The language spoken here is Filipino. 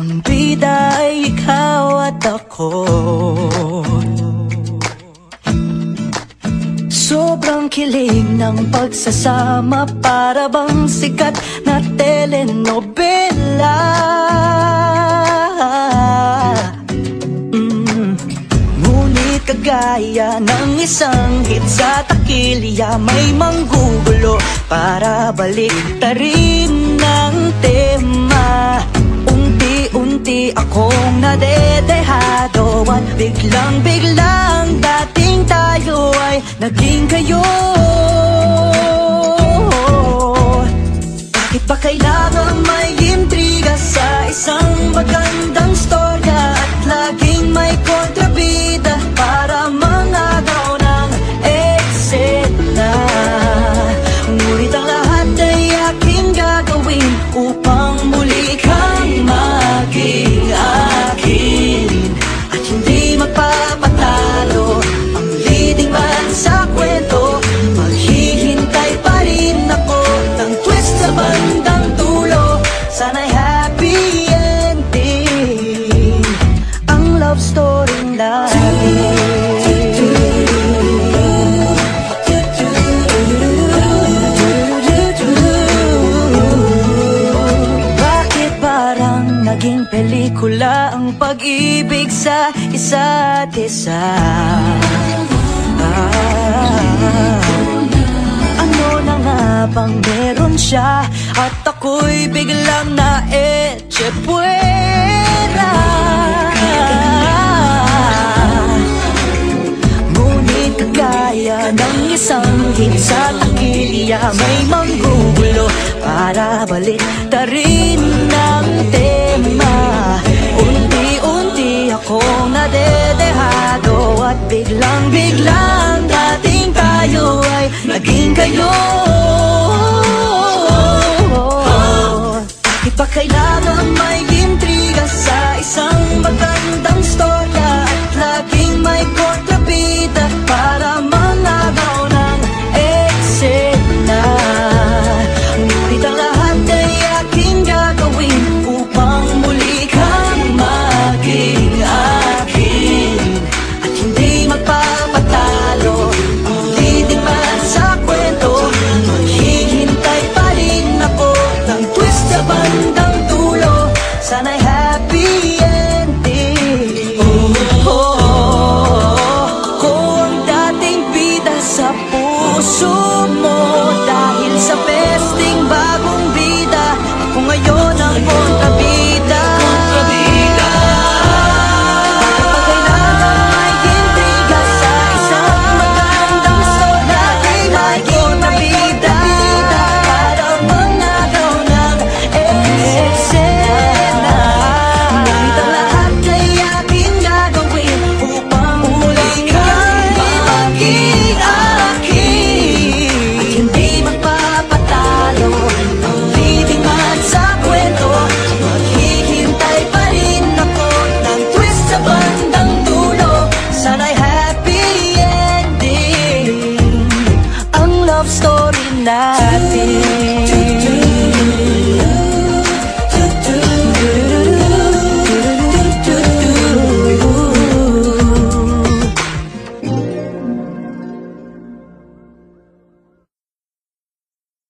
Ang bida ay ikaw at ako. Sobrang kilig ng pagsasama, para bang sikat na telenovela. Ngunit kagaya ng isang hit sa takilya, may manggugulo para baliktarin ng tema. Unti-unti akong nadedehado, at biglang-biglang dating tayo ay naging kayo. Bakit ba kailangan may intriga sa isang magandang storya, at laging may kontrabida para mangagaw ng eksena? Ngunit ang lahat ay aking gagawin upang muli kang maging akin, at hindi magpapatalo ang leading man sa kwento. Maghihintay pa rin ako ng twist sa bandang dulo. Sana'y happy ending ang love story natin. Bakit parang naging pelikula ang pag-ibig sa isa't isa? Ano na nga bang meron siya, at ako'y biglang na-etchepuera? Ngunit kagaya ng isang hit sa takilya, may manggugulo para baliktarin ng tema. Unti-unti akong nadedehado, at biglang-biglang dating tayo ay naging kayo.